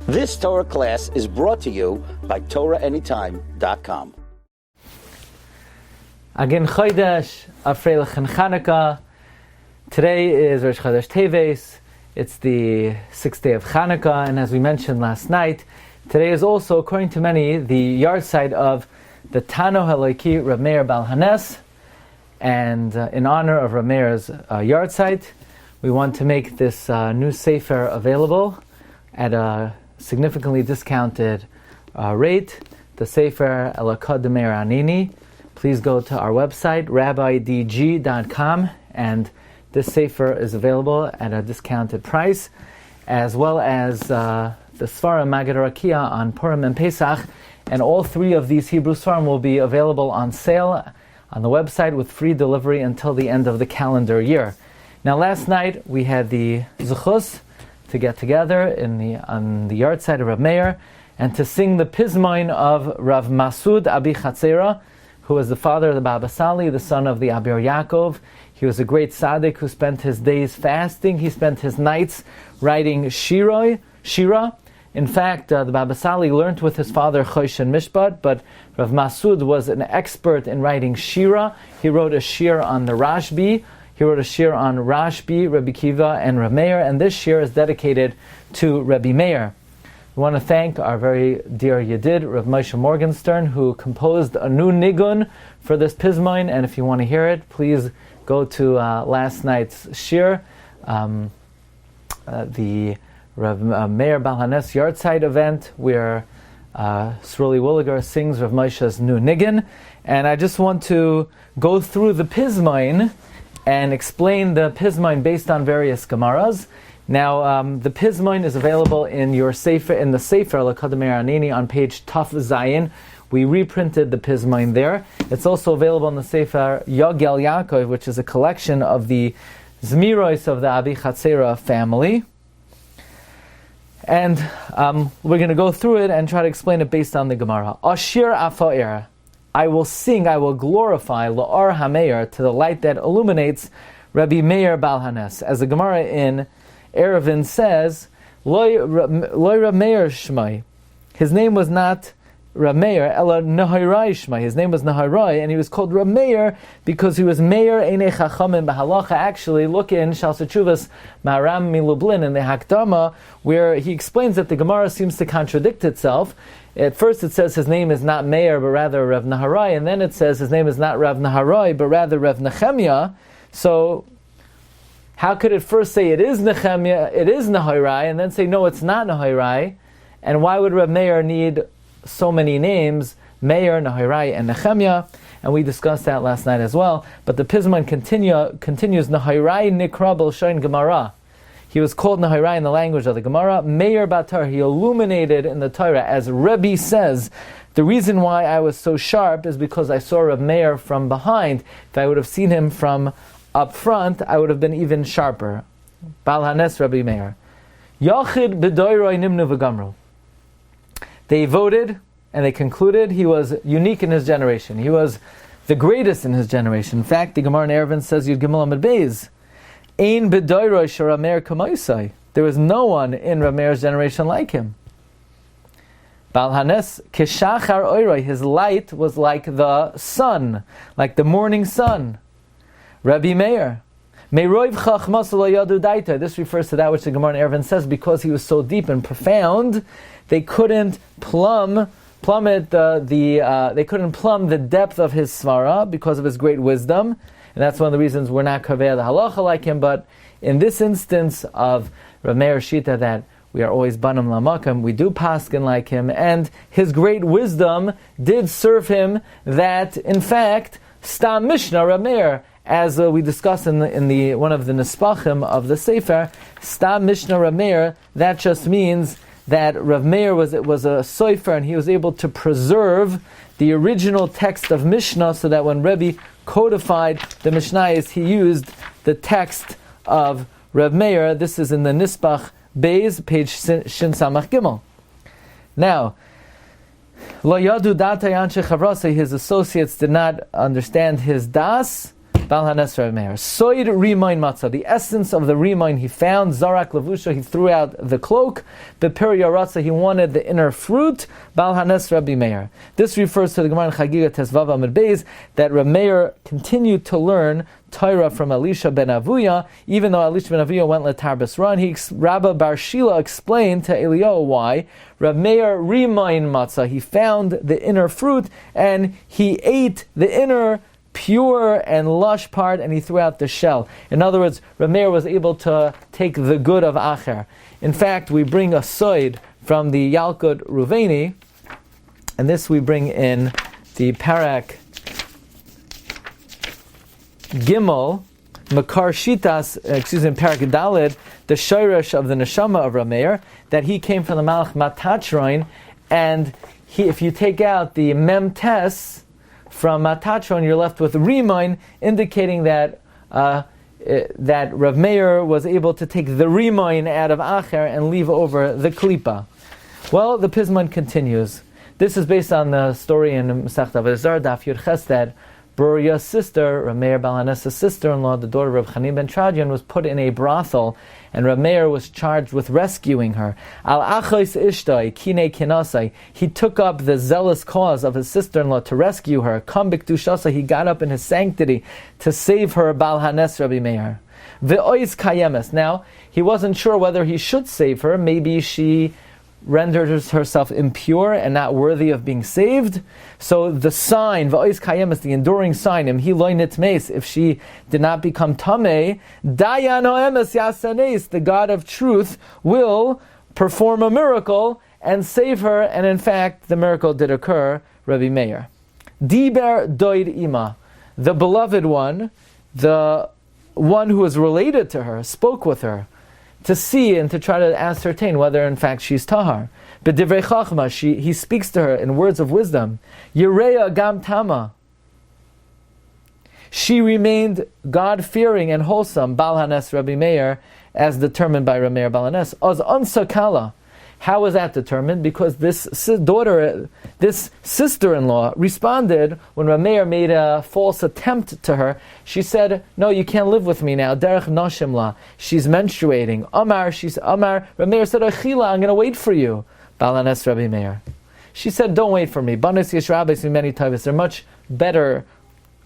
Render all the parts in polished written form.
This Torah class is brought to you by TorahAnytime.com. Agin Chodesh, Afreilich and Chanukah. Today is Rosh Chodesh Teves. It's the 6th day of Chanukah, and as we mentioned last night, today is also, according to many, the Yahrtzeit of the Tano Haloiki Reb Meir Baal Hanes. And in honor of Reb Meir's Yahrtzeit, we want to make this new sefer available at a significantly discounted rate. The sefer Elokad Meir Anini. Please go to our website, rabbidg.com, and this sefer is available at a discounted price, as well as the Sfarim Magid Rakia on Purim and Pesach, and all three of these Hebrew Sfarim will be available on sale on the website with free delivery until the end of the calendar year. Now, last night we had the Zechus to get together on the Yahrtzeit of Reb Meir and to sing the Pizmoin of Rav Masud Abichatzeira, who was the father of the Baba Sali, the son of the Abir Yaakov. He was a great tzaddik who spent his days fasting. He spent his nights writing Shira. In fact, the Baba Sali learned with his father Chosh and Mishpat, but Rav Masud was an expert in writing Shira. He wrote a Shir on the Rashbi. He wrote a Shir on Rashbi, Rebbi Kiva, and Reb Meir, and this Shir is dedicated to Rebbi Meir. We want to thank our very dear Yedid, Rav Moshe Morgenstern, who composed a new nigun for this Pizmoin, and if you want to hear it, please go to last night's Shir, the Rav Meir Baal Hanes Yahrtzeit event, where Sruli Wooliger sings Rav Moshe's new nigun, and I just want to go through the Pizmoin and explain the Pizmoin based on various Gemaras. Now, the Pizmoin is available in your sefer, in the sefer L'Kad Meir Anini on page Taf Zayin. We reprinted the Pizmoin there. It's also available in the sefer Yogel Yaakov, which is a collection of the Zmiros of the Abichatzeira family. And we're going to go through it and try to explain it based on the Gemara. Ashir Afoer. I will sing, I will glorify La'ar HaMeir, to the light that illuminates Rabbi Meir Baal Hanes. As the Gemara in Erevin says, Loi Reb Meir Shmai. His name was not Reb Meir, Ela Nahirai Shmai. His name was Nahirai, and he was called Reb Meir because he was Meir Einei Chachamim B'Halacha. Actually, look in Shal Chuvas Maharam Milublin in the Hakdama, where he explains that the Gemara seems to contradict itself. At first it says his name is not Meir, but rather Rav Naharai, and then it says his name is not Rav Naharai, but rather Rav Nechemia. So, how could it first say it is Nechemia, it is Naharai, and then say no, it's not Naharai? And why would Rav Meir need so many names, Meir, Naharai, and Nechemia? And we discussed that last night as well. But the Pizman continues, Naharai Nikra B'Lshon Gemara. He was called Nahirai in the language of the Gemara. Meir Batar, he illuminated in the Torah, as Rebbi says. The reason why I was so sharp is because I saw Reb Meir from behind. If I would have seen him from up front, I would have been even sharper. Baal Hanes Rebbi Meir. Yachid b'doiroi nimnu v'gamru. They voted and they concluded he was unique in his generation. He was the greatest in his generation. In fact, the Gemara in Erevin says Yud Gimel Amud Beis. Ein b'doiroi shel Meir kamaisai. There was no one in Reb Meir's generation like him. Baal Hanes kishachar oiroi. His light was like the sun, like the morning sun. Rebbi Meir. Meiroiv chachmas lo yadu daita. This refers to that which the Gemara in Erevin says, because he was so deep and profound, they couldn't plumb the depth of his svara because of his great wisdom. And that's one of the reasons we're not kaveh the halacha like him. But in this instance of Rav Meir Shita, that we are always banam lamakam, we do paskin like him, and his great wisdom did serve him. That in fact, stam mishnah Rav Meir, as we discussed in the one of the nespachim of the sefer, stam mishnah Rav Meir. That just means that Rav Meir was a sofer, and he was able to preserve the original text of Mishnah, so that when Rebbi codified the Mishnayos, he used the text of Rav Meir. This is in the Nisbach Beis, page Shin Samach Gimel. Now, Lo Yadu Datay Anshe Chavrasei, his associates did not understand his das, Bal Hanes Rabbi Meir. Soid Rimain Matzah, the essence of the Rimain he found. Zarak Levusha, he threw out the cloak. Bepir Yahrtzeit, he wanted the inner fruit. Bal Hanes Rabbi Meir. This refers to the Gemara in Chagiga Tesvav Amud Beis that Rabbi Meir continued to learn Torah from Elisha ben Avuya, even though Elisha ben Avuya went Letar Basran. Rabbi Bar Shila explained to Eliyahu why. Rabbi Meir Rimain Matzah, he found the inner fruit and he ate the inner pure and lush part and he threw out the shell. In other words, Rabbi Meir was able to take the good of Acher. In fact, we bring a soid from the Yalkut Ruveni, and this we bring in the Parak Gimel, Makar Shitas, Parak Dalid, the Shoresh of the Neshama of Rabbi Meir, that he came from the Malach Matatron, and if you take out the Mem Tes from Matatron, you're left with Rimain, indicating that that Rav Meir was able to take the Rimain out of Acher and leave over the Klipa. Well, the Pisman continues. This is based on the story in Masechta Abichatzeira, Daf Yud Ches, that Bruria's sister, Rav Meir Bal Hanes' sister-in-law, the daughter of Chanin ben Tradian, was put in a brothel, and Rav Meir was charged with rescuing her. Al achos ishtai kine kinasai. He took up the zealous cause of his sister-in-law to rescue her. Kam b'kdushasa. He got up in his sanctity to save her. Bal Hanes Rabbi Meir. Ve'ois kayemes. Now he wasn't sure whether he should save her. Maybe she rendered herself impure and not worthy of being saved. So the sign, v'ois kayemes, the enduring sign, if she did not become tameh, dayan oemes yasanes, the God of truth will perform a miracle and save her. And in fact, the miracle did occur. Rabbi Meir, diber doid ima, the beloved one, the one who was related to her, spoke with her to see and to try to ascertain whether in fact she's tahar. But divrei chachma, he speaks to her in words of wisdom. Yereya gam tama. She remained God-fearing and wholesome. Bal Hanes Rabbi Meir, as determined by Rabbi Meir Bal Hanes. Oz ansakala. How was that determined? Because this sister-in-law responded when Rabbi Meir made a false attempt to her. She said, "No, you can't live with me now. Derech nashimla. She's menstruating. Amar. Rabbi Meir said, "Achila, I'm going to wait for you." Bal Hanes Rabbi Meir. She said, "Don't wait for me. Banos yesh rabbis many types. They're much better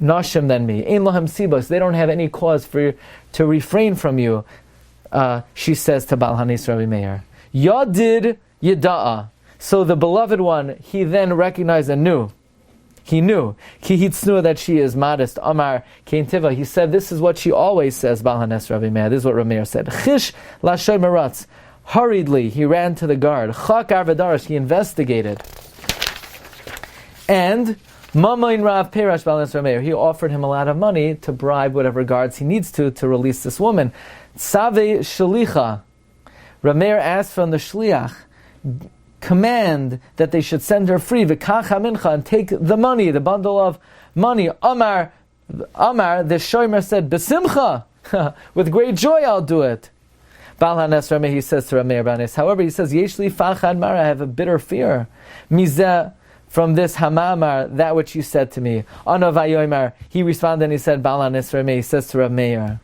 nashim than me. Ein lahem sibos. They don't have any cause for you to refrain from you." She says to Bal Hanes Rabbi Meir. Yadid Yada'a. So the beloved one, he then recognized and knew. He knew. Ki hitznu, that she is modest. Amar Kein Tiva. He said, this is what she always says, Bal Hanes Rabbi Meir. This is what Rabbi Meir said. Chish Lashay Maratz. Hurriedly, he ran to the guard. Chak Arvadarish, he investigated. And Mamain Rav Perash Bal Hanes Rabbi Meir. He offered him a lot of money to bribe whatever guards he needs to release this woman. Tzave Shalicha. Rabbi Meir asked from the shliach, command that they should send her free, v'kacha mincha, and take the money, the bundle of money. Amar, the shomer said, besimcha, with great joy I'll do it. Bal Hanes Rabbi, he says to Rabbi Meir Bal Hanes. However, he says, yeshli fachad mara, I have a bitter fear. Mizeh, from this hamamar, that which you said to me. Ana vayomer, he responded and he said, Bal Hanes Rabbi, he says to Rabbi Meir.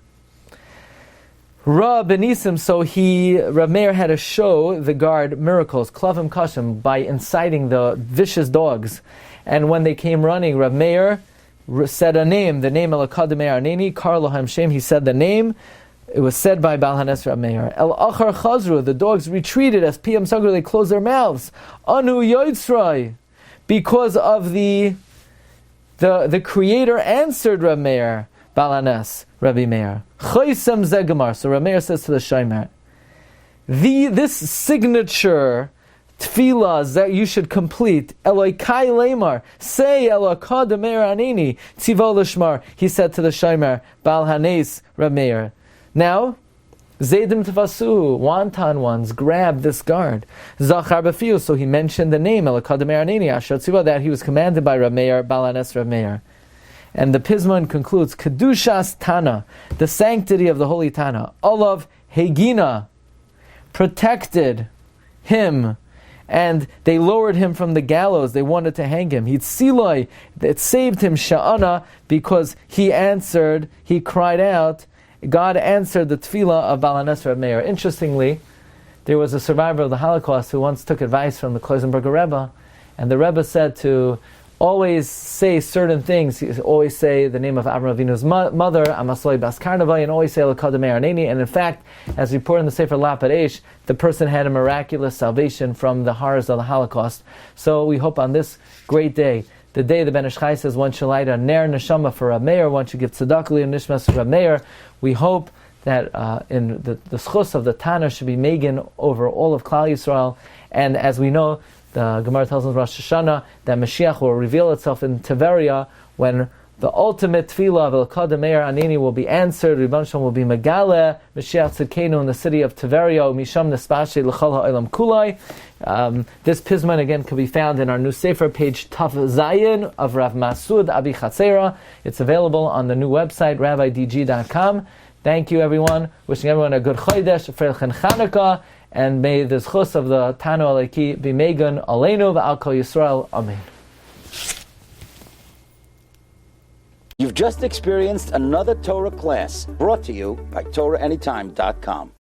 Ra benisim, so Rav Meir had to show the guard miracles, klavim kashim, by inciting the vicious dogs. And when they came running, Rav Meir said a name, the name Elakad Meir Aneni, Kar Lohem Shem, he said the name. It was said by Bal Hanes Rav Meir. El Achar Chazru, the dogs retreated as Piyam Sagru, they closed their mouths. Anu Yahrtzeit, because of the Creator answered Rav Meir, Bal Hanes Rabbi Meir. Chaysem Zegamar. So Rabbi Meir says to the Shomer, this signature tefillah that you should complete, Eloi Kai Lemar, say Elokad Meir Anini, Tzivo Lishmar. He said to the Shomer, Bal Hanes Rabbi Meir. Now, Zaydim Tvasu, wanton ones, grab this guard. Zachar Befiu, so he mentioned the name, Elokad Meir Anini, Asher Tzivo, that he was commanded by Rabbi Meir, Bal Hanes Rabbi Meir. And the Pisman concludes, Kedushas Tana, the sanctity of the Holy Tana, Olav Hegina, protected him, and they lowered him from the gallows. They wanted to hang him. It saved him, sha'ana, because he cried out. God answered the tefillah of Baal HaNes Reb Meir. Interestingly, there was a survivor of the Holocaust who once took advice from the Kloisenberger Rebbe, and the Rebbe said to always say certain things. He always say the name of Avraham Avinu's mother, Amasloi Bas Karnavai, and always say L'Kadam Meir Aneni. And in fact, as reported in the Sefer Lapad Eish, the person had a miraculous salvation from the horrors of the Holocaust. So we hope on this great day, the day the Ben Ish Chai says one should light a ner neshama for Reb Meir, one should give tzedakah and nishmas for Reb Meir. We hope that in the schus of the Tana should be megan over all of Klal Yisrael. And as we know, the Gemara tells us in Rosh Hashanah that Mashiach will reveal itself in Tiberia when the ultimate tefillah of L'Kadam Meir Aneni will be answered. Rebbe Shalom will be Megale Mashiach Tzidkenu in the city of Tiberia. Misham Nespashe L'Chol Ha'olam Kulai. This Pizman again can be found in our new Sefer, page Taf Zayin of Rav Masud Abichatzeira. It's available on the new website rabbidg.com. Thank you, everyone. Wishing everyone a good Chodesh, Freilichen Chanukah, and may the zchus of the Tanu Aleki be megan aleinu v'al kol Yisrael. Amen. You've just experienced another Torah class brought to you by TorahAnytime.com.